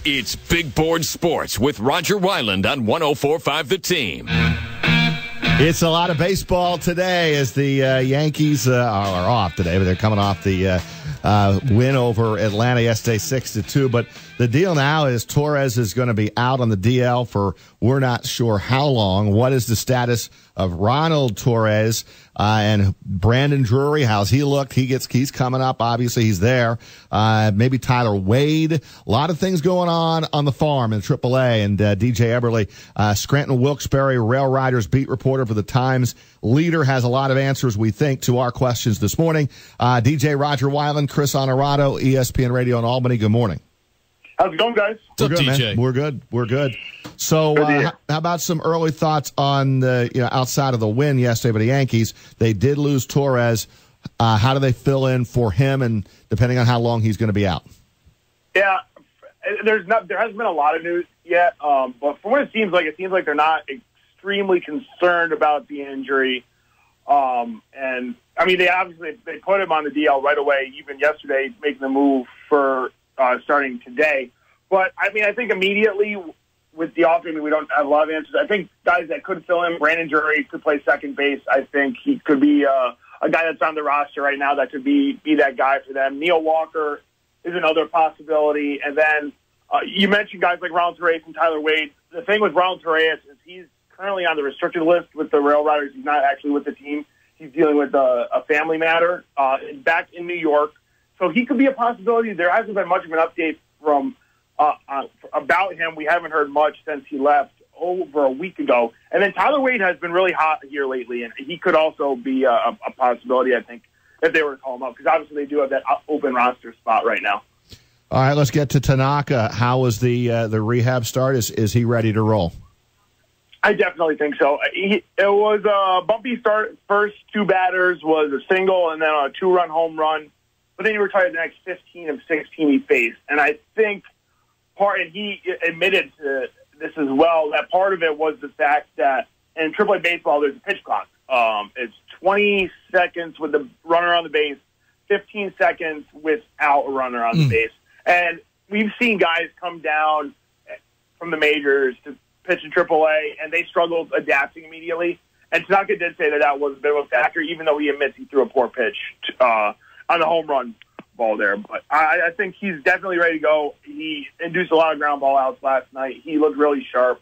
It's Big Board Sports with Roger Wyland on 104.5 The Team. It's a lot of baseball today as the Yankees are off today, but they're coming off the win over Atlanta yesterday, 6-2. But the deal now is Torres is going to be out on the DL for we're not sure how long. What is the status of Ronald Torres and Brandon Drury? How's he looked? He's coming up. Obviously, he's there. Maybe Tyler Wade. A lot of things going on the farm in AAA. And DJ Eberle, Scranton WilkesBarre Rail Riders beat reporter for the Times Leader, has a lot of answers, we think, to our questions this morning. DJ Roger Wyland, Chris Honorado, ESPN Radio in Albany. Good morning. How's it going, guys? We're good, DJ? Man. We're good. So, how about some early thoughts on the outside of the win yesterday by the Yankees? They did lose Torres. How do they fill in for him, and depending on how long he's going to be out? Yeah, there hasn't been a lot of news yet, but from what it seems like they're not extremely concerned about the injury. And I mean, they put him on the DL right away, even yesterday, making the move for starting today. But I mean, I think immediately with the off, we don't have a lot of answers. I think guys that could fill in, Brandon Drury could play second base. I think he could be a guy that's on the roster right now that could be that guy for them. Neil Walker is another possibility. And then you mentioned guys like Ronald Torres and Tyler Wade. The thing with Ronald Torres is he's currently on the restricted list with the Rail Riders. He's not actually with the team. He's dealing with a family matter back in New York. So he could be a possibility. There hasn't been much of an update from about him. We haven't heard much since he left over a week ago. And then Tyler Wade has been really hot here lately, and he could also be a possibility, I think, if they were to call him up, because obviously they do have that open roster spot right now. All right, let's get to Tanaka. How was the rehab start? Is he ready to roll? I definitely think so. It was a bumpy start. First two batters was a single and then a two-run home run. But then he retired the next 15 of 16 he faced. And I think and he admitted to this as well, that part of it was the fact that in AAA baseball, there's a pitch clock. It's 20 seconds with the runner on the base, 15 seconds without a runner on the base. And we've seen guys come down from the majors to pitch in AAA, and they struggled adapting immediately. And Tanaka did say that was a bit of a factor, even though he admits he threw a poor pitch on the home run ball there. But I think he's definitely ready to go. He induced a lot of ground ball outs last night. He looked really sharp.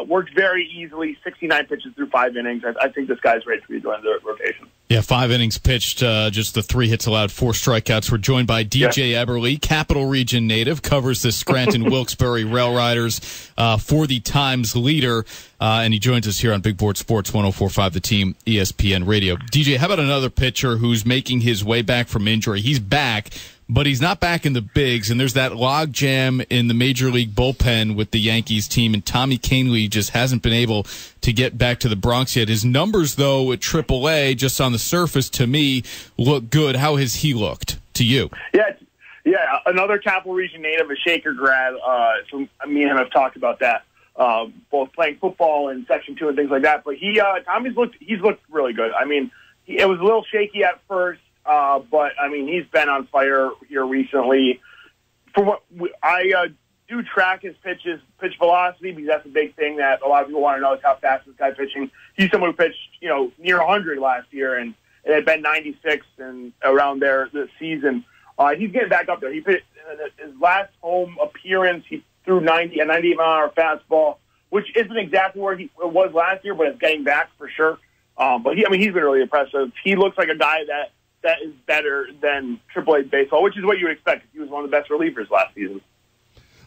Worked very easily, 69 pitches through 5 innings. I think this guy's ready to rejoin the rotation. Yeah, 5 innings pitched, just the 3 hits allowed, 4 strikeouts. We're joined by DJ Eberle, Capital Region native, covers the Scranton WilkesBarre Rail Riders for the Times Leader, and he joins us here on Big Board Sports 104.5 The Team, ESPN Radio. DJ, how about another pitcher who's making his way back from injury? He's back, but he's not back in the bigs, and there's that log jam in the Major League bullpen with the Yankees team, and Tommy Kahnle just hasn't been able to get back to the Bronx yet. His numbers, though, at AAA, just on the surface, to me, look good. How has he looked to you? Yeah, another Capital Region native, a Shaker grad. So me and him have talked about that, both playing football in Section 2 and things like that. But Tommy's looked really good. I mean, it was a little shaky at first. But I mean, he's been on fire here recently. For what I do track his pitch velocity, because that's a big thing that a lot of people want to know is how fast this guy's pitching. He's someone who pitched, near 100 last year, and it had been 96 and around there this season. He's getting back up there. He pitched his last home appearance. He threw a 98-mile-an-hour fastball, which isn't exactly where he was last year, but it's getting back for sure. But he's been really impressive. He looks like a guy that is better than AAA baseball, which is what you would expect. He was one of the best relievers last season.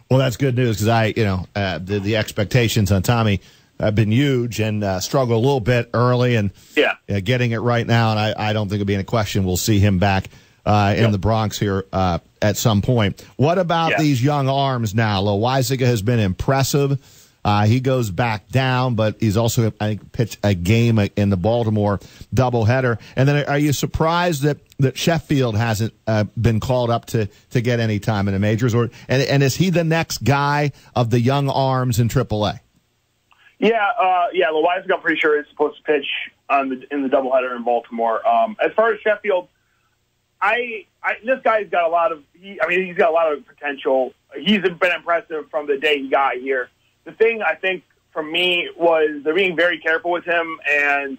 Well, that's good news because the expectations on Tommy have been huge and struggled a little bit early and getting it right now. And I don't think it'll be any question we'll see him back in the Bronx here at some point. What about these young arms now? Loizaga has been impressive. He goes back down, but he's also, I think, pitched a game in the Baltimore doubleheader. And then are you surprised that Sheffield hasn't been called up to get any time in the majors? And is he the next guy of the young arms in AAA? Yeah, Loizaga, I'm pretty sure, is supposed to pitch in the doubleheader in Baltimore. As far as Sheffield, this guy's got a lot of he's got a lot of potential. he's been impressive from the day he got here. The thing I think for me was they're being very careful with him, and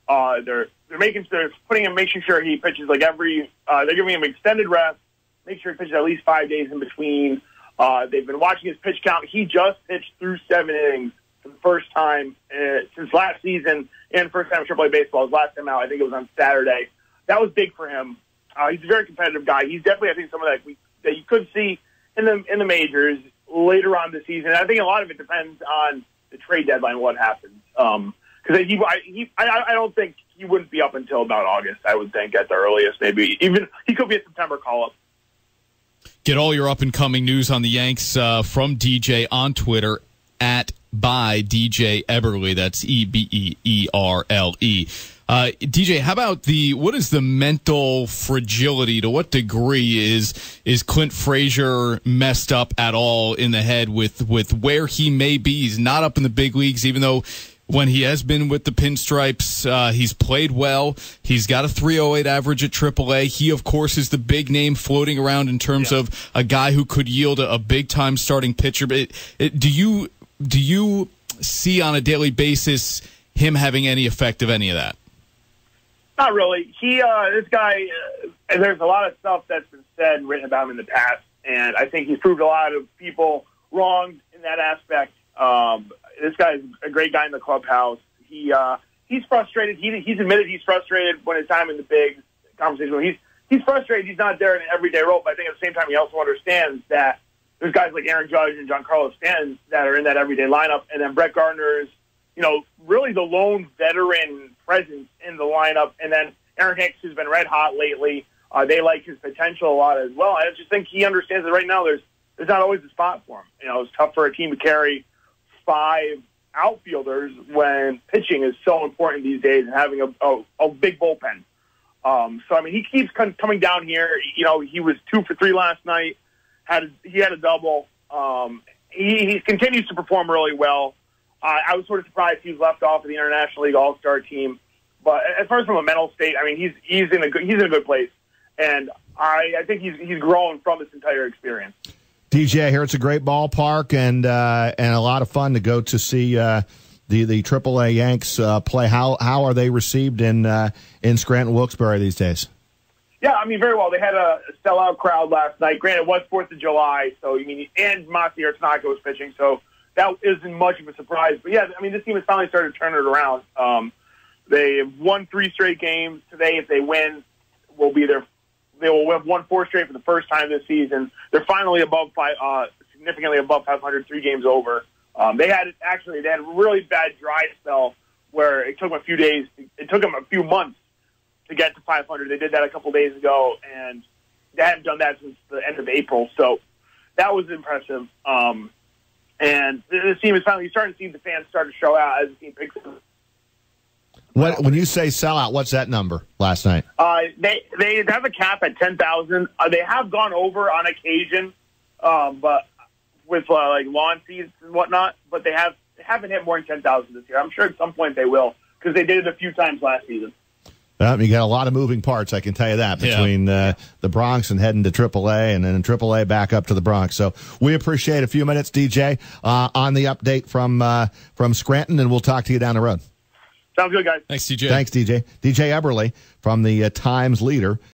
they're making sure he pitches like they're giving him extended rest, make sure he pitches at least 5 days in between. They've been watching his pitch count. He just pitched through 7 innings for the first time since last season, and first time in AAA baseball. His last time out, I think it was on Saturday. That was big for him. He's a very competitive guy. He's definitely, I think, someone that you could see in the majors later on the season. And I think a lot of it depends on the trade deadline, what happens. Because I don't think he wouldn't be up until about August. I would think at the earliest, maybe even he could be a September call-up. Get all your up-and-coming news on the Yanks from DJ on Twitter at by DJ Eberle. That's Eberle. DJ, how about what is the mental fragility? To what degree is Clint Frazier messed up at all in the head with where he may be? He's not up in the big leagues, even though when he has been with the Pinstripes, he's played well. He's got a 3.08 average at AAA. He, of course, is the big name floating around in terms of a guy who could yield a big-time starting pitcher. But do you see on a daily basis him having any effect of any of that? Not really. This guy, there's a lot of stuff that's been said and written about him in the past, and I think he's proved a lot of people wrong in that aspect. This guy's a great guy in the clubhouse. He's frustrated. He's admitted he's frustrated when his time in the big conversation. He's frustrated. He's not there in an everyday role, but I think at the same time he also understands that there's guys like Aaron Judge and Giancarlo Stanton that are in that everyday lineup, and then Brett Gardner is, really the lone veteran presence in the lineup. And then Aaron Hicks, who's been red hot lately, they like his potential a lot as well. I just think he understands that right now there's not always a spot for him. It's tough for a team to carry 5 outfielders when pitching is so important these days and having a big bullpen. He keeps coming down here. He was 2 for 3 last night. He had a double. He continues to perform really well. I was sort of surprised he was left off of the International League All-Star team, but as far as from a mental state, he's in a good place, and I think he's grown from this entire experience. DJ, I hear it's a great ballpark and a lot of fun to go to see the AAA Yanks play. How are they received in Scranton Wilkes-Barre these days? Yeah, very well. They had a sellout crowd last night. Granted, it was 4th of July, and Masier Tanaka was pitching, so that isn't much of a surprise. But, yeah, this team has finally started to turn it around. They have won 3 straight games. Today, if they win, they will have won 4 straight for the first time this season. They're finally significantly above 500, 3 games over. They had a really bad dry spell where it took them a few months to get to 500. They did that a couple days ago, and they hadn't done that since the end of April. So that was impressive. And this team is finally starting to see the fans start to show out as the team picks up. When you say sellout, what's that number last night? They have a cap at 10,000. They have gone over on occasion, but with lawn seats and whatnot. But they haven't hit more than 10,000 this year. I'm sure at some point they will because they did it a few times last season. You got a lot of moving parts, I can tell you that, between the Bronx and heading to AAA and then AAA back up to the Bronx. So we appreciate a few minutes, DJ, on the update from Scranton, and we'll talk to you down the road. Sounds good, guys. Thanks, DJ. Thanks, DJ. DJ Eberle from the Times Leader.